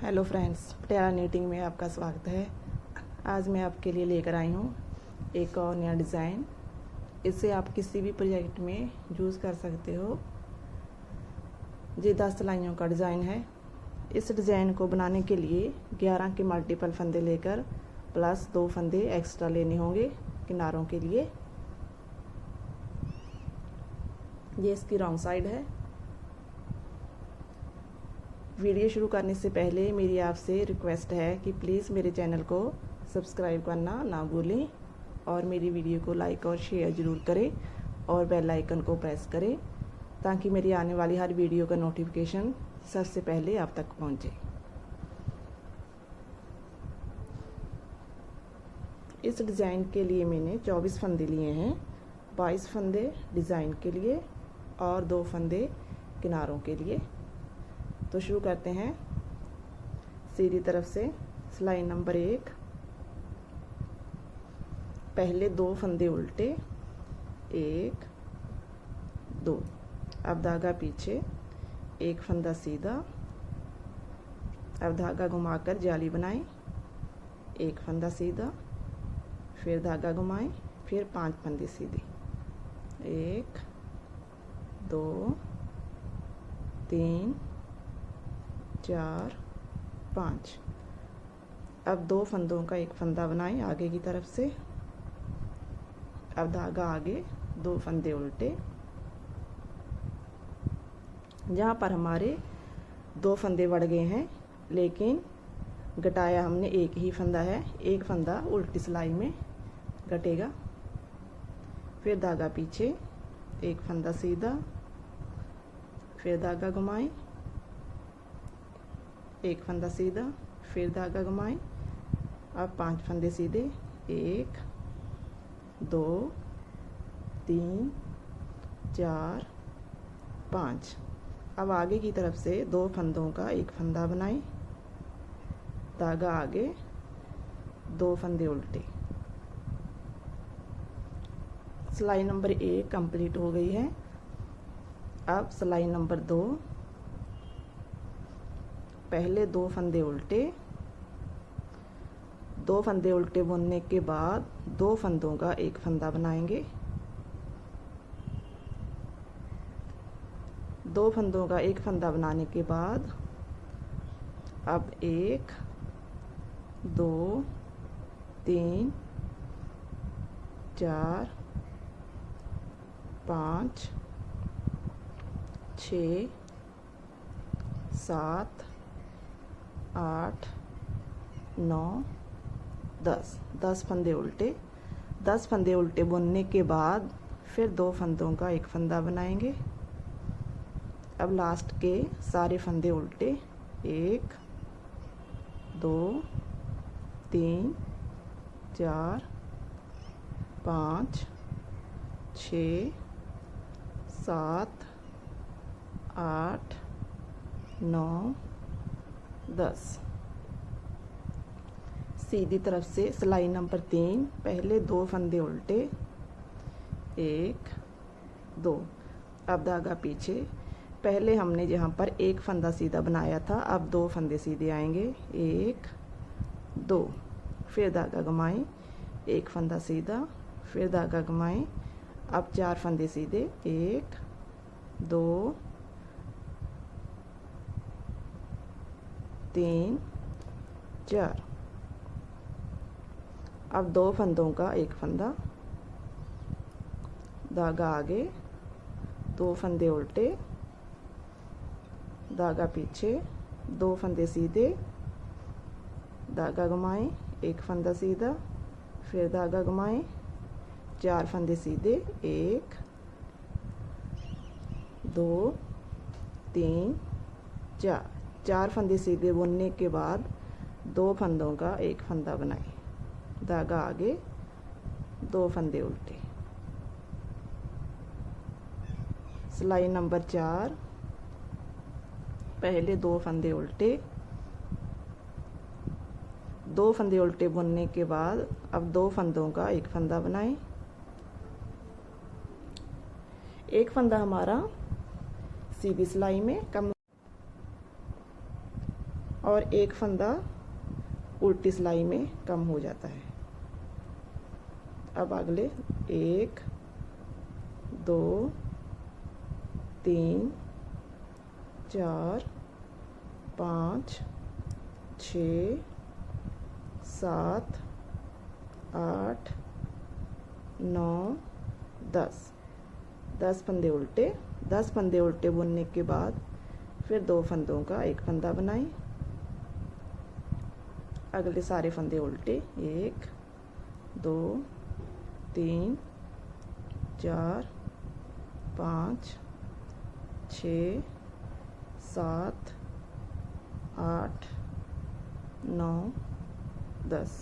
Hello friends, Patiala knitting में आपका स्वागत है। आज मैं आपके लिए लेकर आई हूँ एक और नया डिज़ाइन। इसे आप किसी भी प्रोजेक्ट में यूज़ कर सकते हो। ये 10 सिलाइयों का डिज़ाइन है। इस डिज़ाइन को बनाने के लिए 11 के मल्टीपल फंदे लेकर प्लस 2 फंदे एक्स्ट्रा लेने होंगे किनारों के लिए। ये इसकी रॉन्ग साइड है। वीडियो शुरू करने से पहले मेरी आपसे रिक्वेस्ट है कि प्लीज़ मेरे चैनल को सब्सक्राइब करना ना भूलें और मेरी वीडियो को लाइक और शेयर ज़रूर करें और बेल आइकन को प्रेस करें ताकि मेरी आने वाली हर वीडियो का नोटिफिकेशन सबसे पहले आप तक पहुंचे। इस डिज़ाइन के लिए मैंने 24 फंदे लिए हैं। 22 फंदे डिज़ाइन के लिए और 2 फंदे किनारों के लिए। तो शुरू करते हैं। सीधी तरफ से सिलाई नंबर 1, पहले 2 फंदे उल्टे, 1 2। अब धागा पीछे, 1 फंदा सीधा। अब धागा घुमाकर जाली बनाएं, 1 फंदा सीधा, फिर धागा घुमाएं, फिर 5 फंदे सीधे, 1 2 3 4 5। अब 2 फंदों का 1 फंदा बनाएं आगे की तरफ से। अब धागा आगे, 2 फंदे उल्टे। जहाँ पर हमारे 2 फंदे बढ़ गए हैं लेकिन घटाया हमने 1 ही फंदा है, 1 फंदा उल्टी सिलाई में घटेगा। फिर धागा पीछे, 1 फंदा सीधा, फिर धागा घुमाएं, 1 फंदा सीधा, फिर धागा घुमाएं। अब 5 फंदे सीधे, 1 2 3 4 5। अब आगे की तरफ से 2 फंदों का 1 फंदा बनाएं, धागा आगे, 2 फंदे उल्टे। सिलाई नंबर 1 कंप्लीट हो गई है। अब सिलाई नंबर 2, पहले 2 फंदे उल्टे, 2 फंदे उल्टे बुनने के बाद 2 फंदों का 1 फंदा बनाएंगे। 2 फंदों का 1 फंदा बनाने के बाद अब 1 2 3 4 5 6 7 8 9 10 10 फंदे उल्टे। 10 फंदे उल्टे बुनने के बाद फिर 2 फंदों का 1 फंदा बनाएंगे। अब लास्ट के सारे फंदे उल्टे, 1 2 3 4 5 6 7 8 9 10। सीधी तरफ से सिलाई नंबर 3, पहले 2 फंदे उल्टे, 1 2। अब धागा पीछे, पहले हमने जहाँ पर 1 फंदा सीधा बनाया था अब 2 फंदे सीधे आएंगे, 1 2। फिर धागा घुमाएं, 1 फंदा सीधा, फिर धागा घुमाएं। अब 4 फंदे सीधे, 1 2 3 4। अब 2 फंदों का 1 फंदा, धागा आगे, 2 फंदे उल्टे, धागा पीछे, 2 फंदे सीधे, धागा घुमाएं, 1 फंदा सीधा, फिर धागा घुमाएं, 4 फंदे सीधे, 1 2 3 4। 4 फंदे सीधे बुनने के बाद 2 फंदों का 1 फंदा बनाएं, धागा आगे, 2 फंदे उल्टे। सिलाई नंबर 4, पहले 2 फंदे उल्टे, 2 फंदे उल्टे बुनने के बाद अब 2 फंदों का 1 फंदा बनाएं। 1 फंदा हमारा सीधी सिलाई में कम और एक फंदा उल्टी सिलाई में कम हो जाता है। अब अगले 1 2 3 4 5 6 7 8 9 10 फंदे उल्टे। 10 फंदे उल्टे बुनने के बाद फिर 2 फंदों का एक फंदा बनाएं। अगले सारे फंदे उल्टे। 1 2 3 4 5 6 7 8 9 10।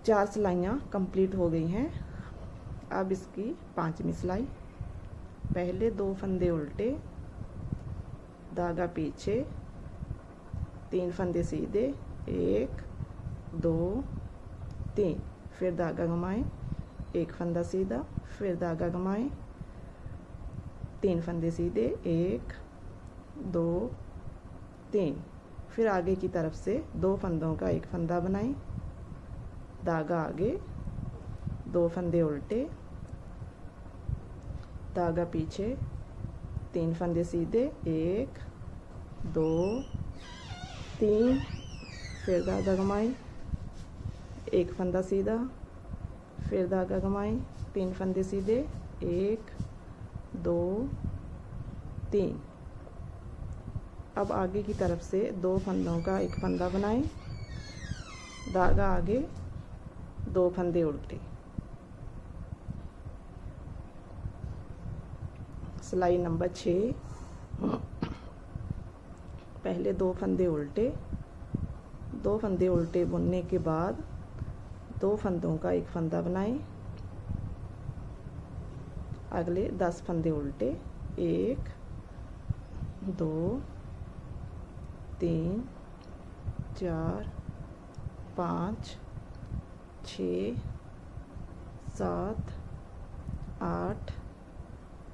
4 सिलाइयाँ कंप्लीट हो गई हैं। अब इसकी 5वीं सिलाई। पहले 2 फंदे उल्टे, धागा पीछे, 3 फंदे सीधे, 1 2 3, फिर धागा घुमाएं, एक फंदा सीधा, फिर धागा घुमाएं, 3 फंदे सीधे, 1 2 3, फिर आगे की तरफ से 2 फंदों का एक फंदा बनाएं, धागा आगे, 2 फंदे उल्टे, धागा पीछे, 3 फंदे सीधे, 1 2 3, फिर धागा घुमाएं, एक फंदा सीधा, फिर धागा घुमाएं, 3 फंदे सीधे, 1 2 3। अब आगे की तरफ से 2 फंदों का एक फंदा बनाएं, धागा आगे, 2 फंदे उल्टे। सिलाई नंबर 6। पहले 2 फंदे उल्टे, 2 फंदे उल्टे बुनने के बाद 2 फंदों का एक फंदा बनाएं। अगले 10 फंदे उल्टे, 1 2 3 4 5 6 7 8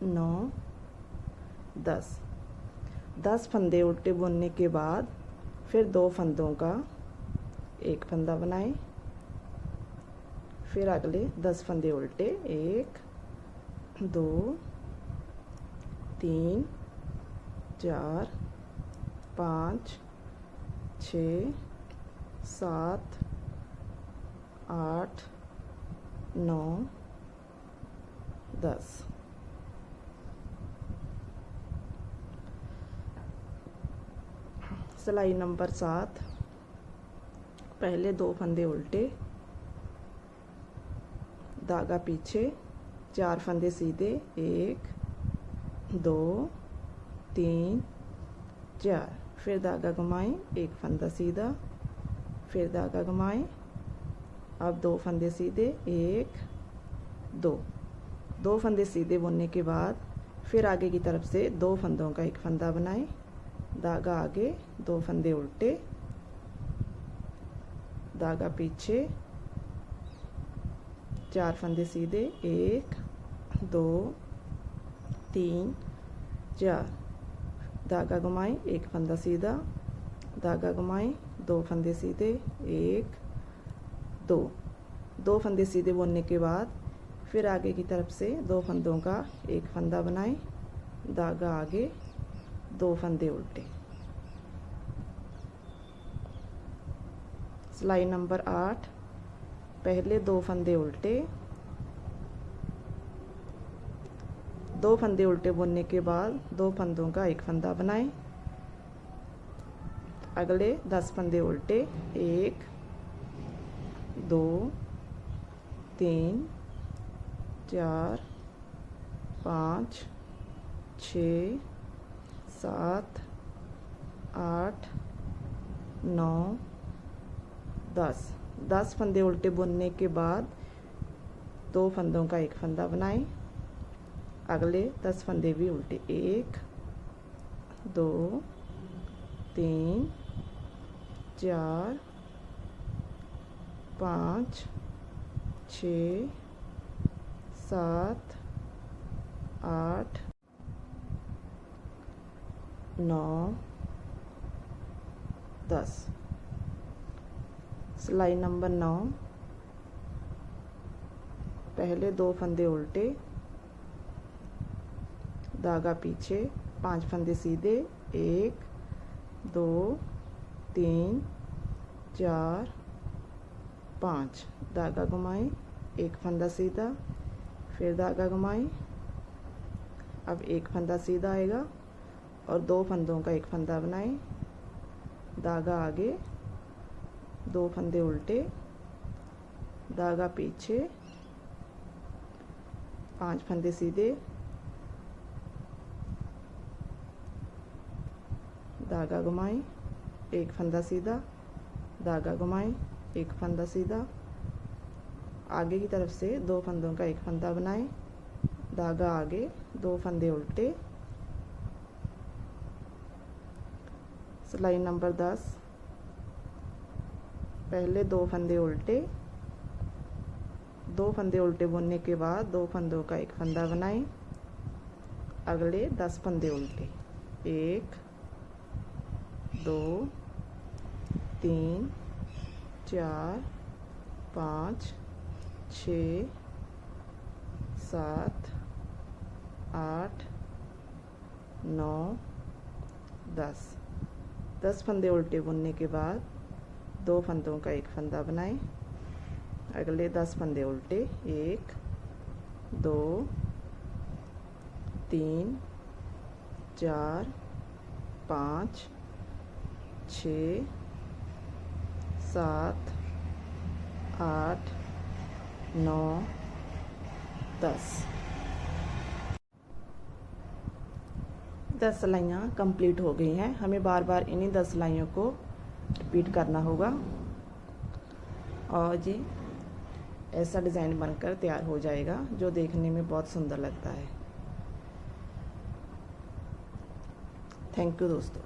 9 10 फंदे उल्टे बुनने के बाद फिर 2 फंदों का एक फंदा बनाएं। फिर अगले 10 फंदे उल्टे, 1 2 3 4 5 6 7 8 9 10। सिलाई नंबर 7। पहले 2 फंदे उल्टे, धागा पीछे, 4 फंदे सीधे, 1 2 3 4, फिर धागा घुमाएं, एक फंदा सीधा, फिर धागा घुमाएं। अब 2 फंदे सीधे, 1 2 फंदे सीधे बुनने के बाद फिर आगे की तरफ से 2 फंदों का एक फंदा बनाएं, धागा आगे, 2 फंदे उल्टे, धागा पीछे, 4 फंदे सीधे, 1 2 3 4, धागा घुमाएं, एक फंदा सीधा, धागा घुमाएं, 2 फंदे सीधे, 1 2 फंदे सीधे बुनने के बाद फिर आगे की तरफ से 2 फंदों का एक फंदा बनाएं, धागा आगे, 2 फंदे उल्टे। सिलाई नंबर 8। पहले 2 फंदे उल्टे, 2 फंदे उल्टे बुनने के बाद 2 फंदों का एक फंदा बनाएं। अगले 10 फंदे उल्टे, 1 2 3 4 5 6 7 8 9 10 फंदे उल्टे बुनने के बाद 2 फंदों का एक फंदा बनाएं। अगले 10 फंदे भी उल्टे, 1 2 3 4 5 6 7 8 9 10। सिलाई नंबर 9, पहले 2 फंदे उल्टे, धागा पीछे, 5 फंदे सीधे, 1 2 3 4 5, धागा घुमाएं, 1 फंदा सीधा, फिर धागा घुमाएं। अब 1 फंदा सीधा आएगा और 2 फंदों का 1 फंदा बनाएं, धागा आगे, 2 फंदे उल्टे, धागा पीछे, 5 फंदे सीधे, धागा घुमाएं, 1 फंदा सीधा, धागा घुमाएं, 1 फंदा सीधा, आगे की तरफ से 2 फंदों का 1 फंदा बनाएं, धागा आगे, 2 फंदे उल्टे। सिलाई नंबर 10, पहले 2 फंदे उल्टे, 2 फंदे उल्टे बुनने के बाद 2 फंदों का 1 फंदा बनाएं, अगले 10 फंदे उल्टे, 1 2 3 4 5 6 7 8 9 10। 10 फंदे उल्टे बुनने के बाद 2 फंदों का 1 फंदा बनाएं, अगले 10 फंदे उल्टे, 1 2 3 4 5 6 7 8 9 10। 10 सिलाइयाँ कंप्लीट हो गई हैं। हमें बार बार इन्हीं 10 सिलाइयों को रिपीट करना होगा और जी ऐसा डिज़ाइन बनकर तैयार हो जाएगा जो देखने में बहुत सुंदर लगता है। थैंक यू दोस्तों।